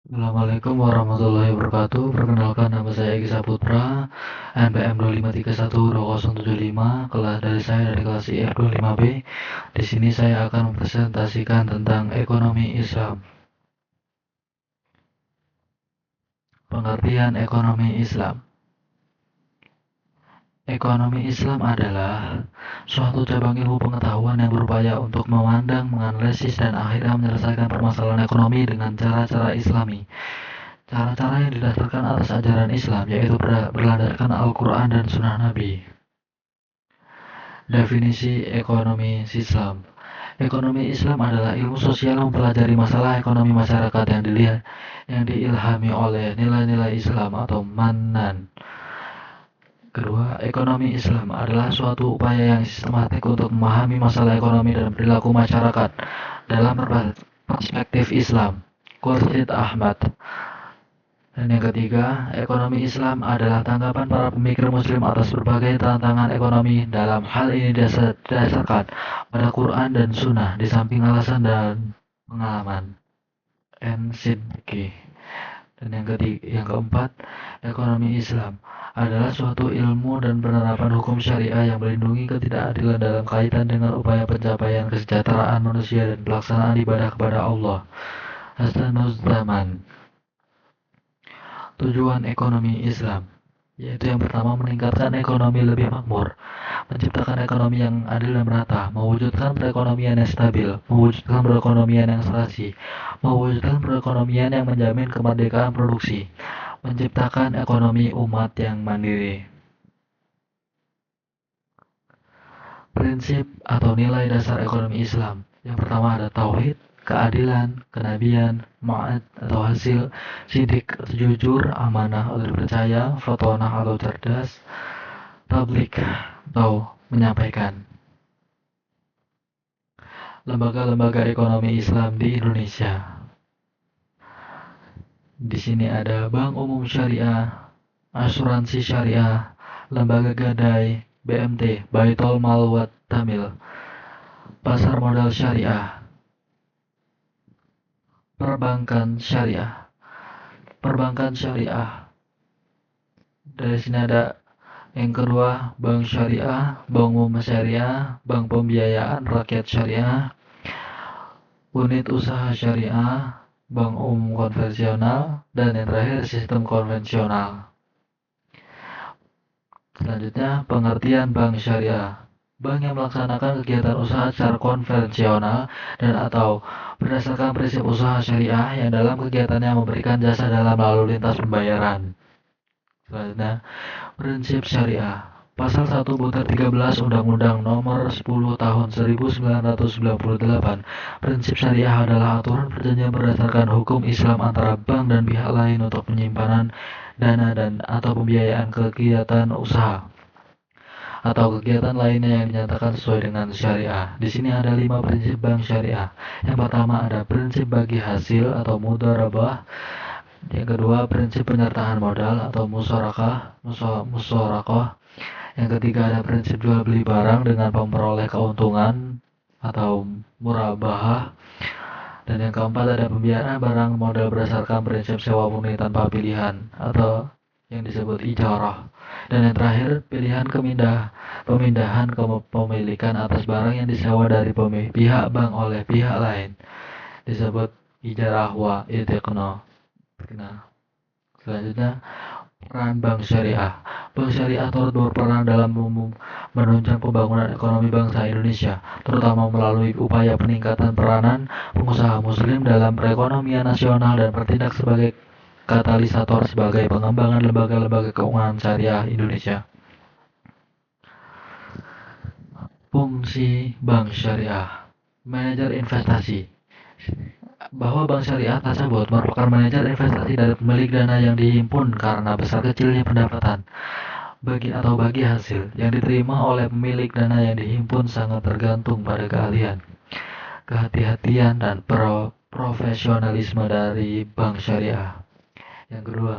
Assalamualaikum warahmatullahi wabarakatuh. Perkenalkan, nama saya Egi Saputra, NPM 253120075, kelas dari saya dari kelas IF25B. Di sini saya akan mempresentasikan tentang ekonomi Islam. Pengertian ekonomi Islam. Ekonomi Islam adalah suatu cabang ilmu pengetahuan yang berupaya untuk memandang, menganalisis, dan akhirnya menyelesaikan permasalahan ekonomi dengan cara-cara Islami. Cara-cara yang didasarkan atas ajaran Islam, yaitu berlandaskan Al-Quran dan Sunnah Nabi. Definisi ekonomi Islam. Ekonomi Islam adalah ilmu sosial yang mempelajari masalah ekonomi masyarakat yang diilhami oleh nilai-nilai Islam atau manan. Kedua, ekonomi Islam adalah suatu upaya yang sistematik untuk memahami masalah ekonomi dan perilaku masyarakat dalam perspektif Islam. Khursyid Ahmad. Dan yang ketiga, ekonomi Islam adalah tanggapan para pemikir Muslim atas berbagai tantangan ekonomi. Dalam hal ini didasarkan pada Quran dan Sunnah, di samping alasan dan pengalaman. N. Siddiqui. Dan yang keempat, ekonomi Islam adalah suatu ilmu dan penerapan hukum syariah yang melindungi ketidakadilan dalam kaitan dengan upaya pencapaian kesejahteraan manusia dan pelaksanaan ibadah kepada Allah. Hasanuz Zaman. Tujuan ekonomi Islam, yaitu yang pertama, meningkatkan ekonomi lebih makmur, menciptakan ekonomi yang adil dan merata, mewujudkan perekonomian yang stabil, mewujudkan perekonomian yang serasi, mewujudkan perekonomian yang menjamin kemerdekaan produksi, menciptakan ekonomi umat yang mandiri. Prinsip atau nilai dasar ekonomi Islam. Yang pertama ada tauhid, keadilan, kenabian, ma'ad atau hasil, sidik, jujur, amanah atau dipercaya, fatonah atau cerdas, tablik atau menyampaikan. Lembaga-lembaga ekonomi Islam di Indonesia. Di sini ada Bank Umum Syariah, Asuransi Syariah, Lembaga Gadai, BMT, Baitul Mal wa Tamil, Pasar Modal Syariah, Perbankan Syariah. Perbankan Syariah. Dari sini ada yang kedua, Bank Syariah, Bank Umum Syariah, Bank Pembiayaan Rakyat Syariah, Unit Usaha Syariah, Bank Umum Konvensional, dan yang terakhir sistem konvensional. Selanjutnya, pengertian bank syariah. Bank yang melaksanakan kegiatan usaha secara konvensional dan atau berdasarkan prinsip usaha syariah yang dalam kegiatannya memberikan jasa dalam lalu lintas pembayaran. Selanjutnya, prinsip syariah. Pasal 1/13 Undang-Undang Nomor 10 Tahun 1998. Prinsip syariah adalah aturan perjanjian berdasarkan hukum Islam antara bank dan pihak lain untuk penyimpanan dana dan atau pembiayaan kegiatan usaha atau kegiatan lainnya yang dinyatakan sesuai dengan syariah. Di sini ada 5 prinsip bank syariah. Yang pertama ada prinsip bagi hasil atau mudharabah. Yang kedua, prinsip penyertaan modal atau musyarakah. Yang ketiga ada prinsip jual beli barang dengan memperoleh keuntungan atau murabahah. Dan yang keempat ada pembiayaan barang modal berdasarkan prinsip sewa murni tanpa pilihan atau yang disebut ijarah. Dan yang terakhir, pemindahan kepemilikan atas barang yang disewa dari pihak bank oleh pihak lain, disebut ijarah wa itiqna. Nah, selanjutnya, peran bank syariah. Bank syariah turut berperan dalam menunjang pembangunan ekonomi bangsa Indonesia, terutama melalui upaya peningkatan peranan pengusaha muslim dalam perekonomian nasional dan bertindak sebagai katalisator sebagai pengembangan lembaga-lembaga keuangan syariah Indonesia. Fungsi bank syariah. Manajer investasi. Bahwa bank syariah tersebut merupakan manajer investasi dari pemilik dana yang dihimpun karena besar kecilnya pendapatan bagi hasil yang diterima oleh pemilik dana yang dihimpun sangat tergantung pada keahlian, kehati-hatian, dan profesionalisme dari bank syariah. Yang kedua,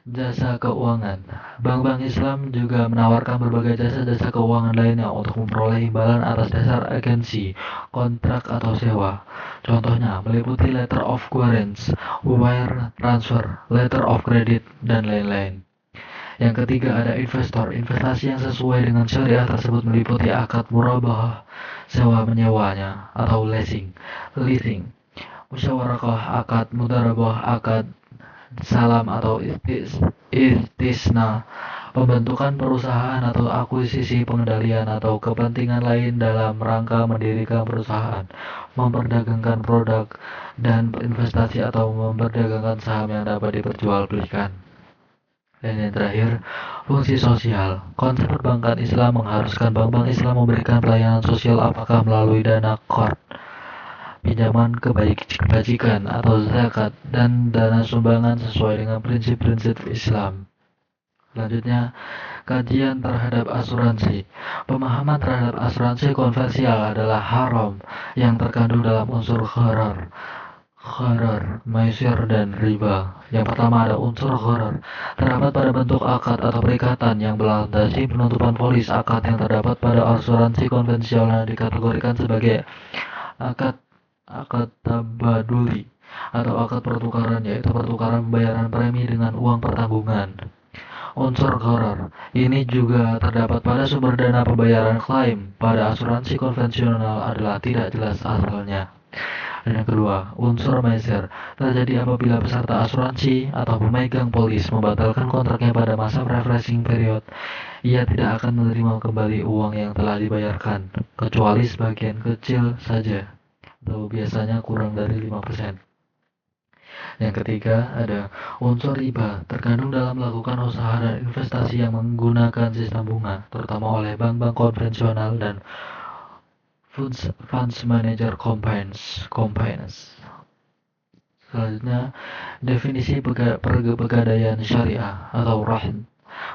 Jasa keuangan. Bank-bank Islam juga menawarkan berbagai jasa-jasa keuangan lainnya untuk memperoleh imbalan atas dasar agensi, kontrak atau sewa. Contohnya meliputi letter of guarantee, wire transfer, letter of credit, dan lain-lain. Yang ketiga ada investor. Investasi yang sesuai dengan syariah tersebut meliputi akad murabahah, sewa menyewanya atau leasing, musyawarah, akad mudarabah, akad salam atau istisna, pembentukan perusahaan atau akuisisi pengendalian atau kepentingan lain dalam rangka mendirikan perusahaan, memperdagangkan produk, dan investasi atau memperdagangkan saham yang dapat diperjualbelikan. Dan yang terakhir, fungsi sosial. Konsep perbankan Islam mengharuskan bank-bank Islam memberikan pelayanan sosial apakah melalui dana qard, pinjaman kebajikan atau zakat, dan dana sumbangan sesuai dengan prinsip-prinsip Islam. Selanjutnya, kajian terhadap asuransi. Pemahaman terhadap asuransi konvensional adalah haram yang terkandung dalam unsur gharar, maisir, dan riba. Yang pertama ada unsur gharar. Terdapat pada bentuk akad atau perikatan yang berlandasi penutupan polis. Akad yang terdapat pada asuransi konvensional dikategorikan sebagai akad tabaduli atau akad pertukaran, yaitu pertukaran pembayaran premi dengan uang pertanggungan. Unsur gharar ini juga terdapat pada sumber dana pembayaran klaim pada asuransi konvensional adalah tidak jelas asalnya. Dan yang kedua, unsur maisir terjadi apabila peserta asuransi atau pemegang polis membatalkan kontraknya pada masa refreshing period. Ia tidak akan menerima kembali uang yang telah dibayarkan, kecuali sebagian kecil saja, atau biasanya kurang dari 5%. Yang ketiga ada unsur riba terkandung dalam melakukan usaha dan investasi yang menggunakan sistem bunga, terutama oleh bank-bank konvensional dan funds manager companies. Selanjutnya, definisi pegadaian syariah atau rahn,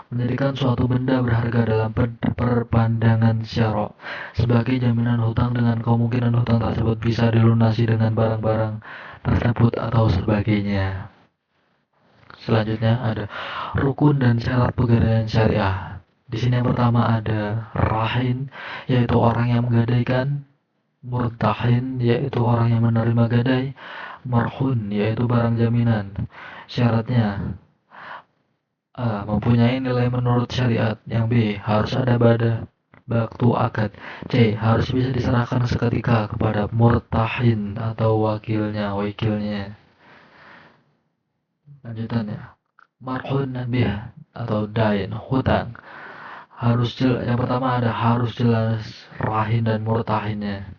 menjadikan suatu benda berharga dalam perpandangan syara sebagai jaminan hutang dengan kemungkinan hutang tersebut bisa dilunasi dengan barang-barang tersebut atau sebagainya. Selanjutnya ada rukun dan syarat pegadaian syariah. Di sini yang pertama ada rahin, yaitu orang yang menggadaikan; murtahin, yaitu orang yang menerima gadai; marhun, yaitu barang jaminan. Syaratnya A. Mempunyai nilai menurut syariat. Yang B. Harus ada pada waktu akad. C. Harus bisa diserahkan seketika kepada murtahin atau wakilnya. Lanjutannya, marhun bih atau dain, hutang. Yang pertama ada harus jelas rahin dan murtahinnya,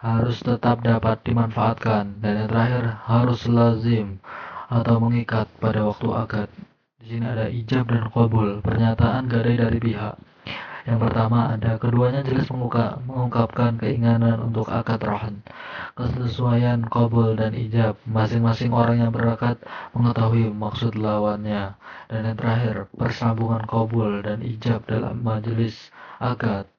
harus tetap dapat dimanfaatkan, dan yang terakhir harus lazim atau mengikat pada waktu akad. Di sini ada ijab dan qabul, pernyataan gadai dari pihak. Yang pertama ada keduanya jelas mengungkapkan keinginan untuk akad rahn, kesesuaian qabul dan ijab, masing-masing orang yang berakad mengetahui maksud lawannya, dan yang terakhir persambungan qabul dan ijab dalam majelis akad.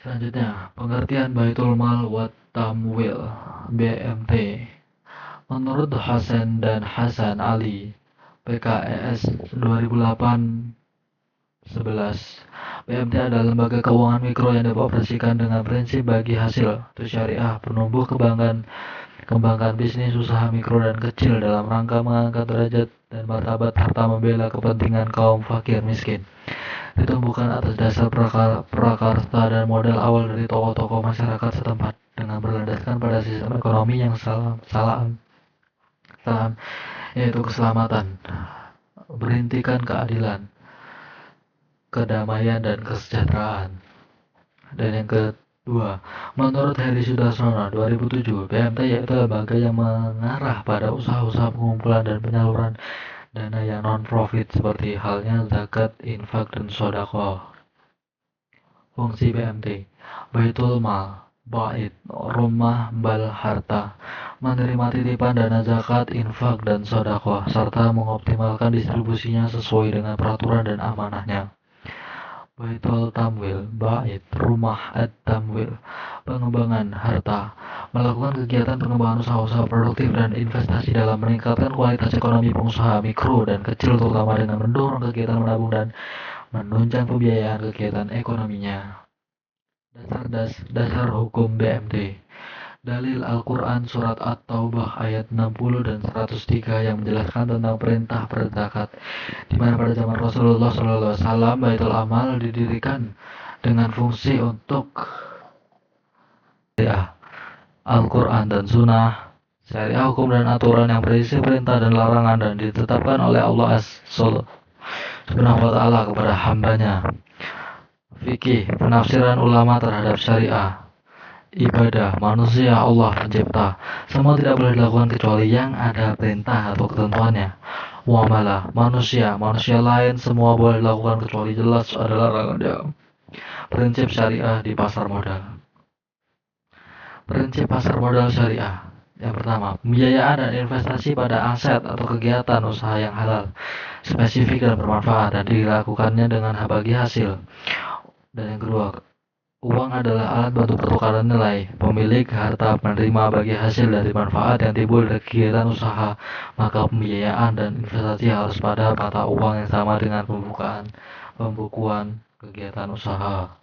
Selanjutnya, pengertian Baitul Mal wa Tamwil (BMT). Menurut Hasan dan Hasan Ali, PKES 2008-11, BMT adalah lembaga keuangan mikro yang dioperasikan dengan prinsip bagi hasil atau syariah, penumbuh kembangkan bisnis usaha mikro dan kecil dalam rangka mengangkat derajat dan martabat serta membela kepentingan kaum fakir miskin. Ditumbuhkan atas dasar prakarsa dan modal awal dari tokoh-tokoh masyarakat setempat dengan berlandaskan pada sistem ekonomi yang salam, yaitu keselamatan, berintikan keadilan, kedamaian, dan kesejahteraan. Dan yang kedua, menurut Heri Sudarsono 2007, BMT yaitu lembaga yang mengarah pada usaha-usaha pengumpulan dan penyaluran dana yang non-profit seperti halnya zakat, infak, dan sodaqoh. Fungsi BMT: Baitul Mal, bait, rumah, bal, harta, menerima titipan dana zakat, infak, dan sodaqoh, serta mengoptimalkan distribusinya sesuai dengan peraturan dan amanahnya. Baitul Tamwil, bait, rumah at-tamwil, pengembangan harta, melakukan kegiatan pengembangan usaha-usaha produktif dan investasi dalam meningkatkan kualitas ekonomi pengusaha mikro dan kecil terutama dengan mendorong kegiatan menabung dan menunjang pembiayaan kegiatan ekonominya. Dasar hukum BMT. Dalil Al-Quran Surat At-Taubah ayat 60 dan 103 yang menjelaskan tentang perintah berzakat, di mana pada zaman Rasulullah SAW Baitul Amal didirikan dengan fungsi untuk syariah, Al-Quran dan Sunnah, syariah hukum dan aturan yang berisi perintah dan larangan dan ditetapkan oleh Allah Subhanahu wa Ta'ala kepada hambanya. Fikih, penafsiran ulama terhadap syariah. Ibadah, manusia, Allah pencipta. Semua tidak boleh dilakukan kecuali yang ada perintah atau ketentuannya. Muamalah, manusia lain semua boleh dilakukan kecuali jelas ada larangannya. Prinsip syariah di pasar modal. Prinsip pasar modal syariah. Yang pertama, pembiayaan dan investasi pada aset atau kegiatan usaha yang halal, spesifik dan bermanfaat, dan dilakukannya dengan bagi hasil. Dan yang kedua, uang adalah alat bantu pertukaran nilai. Pemilik harta menerima bagi hasil dari manfaat yang timbul dari kegiatan usaha, maka pembiayaan dan investasi harus pada mata uang yang sama dengan pembukuan kegiatan usaha.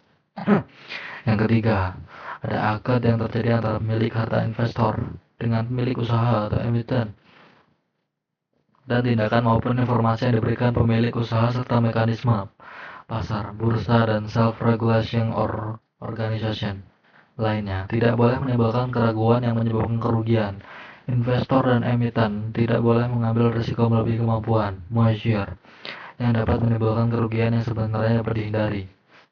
Yang ketiga, ada akad yang terjadi antara pemilik harta investor dengan pemilik usaha atau emiten, dan tindakan maupun informasi yang diberikan pemilik usaha serta mekanisme pasar, bursa, dan self-regulation organization lainnya tidak boleh menimbulkan keraguan yang menyebabkan kerugian. Investor dan emiten tidak boleh mengambil risiko melebihi kemampuan measure yang dapat menimbulkan kerugian yang sebenarnya dapat dihindari.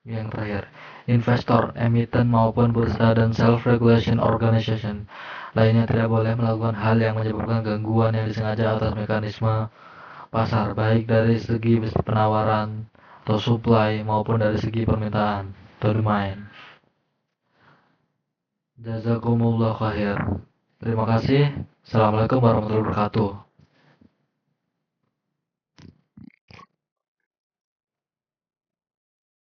Yang terakhir, investor, emiten maupun bursa dan self-regulation organization lainnya tidak boleh melakukan hal yang menyebabkan gangguan yang disengaja atas mekanisme pasar, baik dari segi penawaran atau supply maupun dari segi permintaan atau demand. Jazakumullah khair. Terima kasih. Assalamualaikum warahmatullahi wabarakatuh.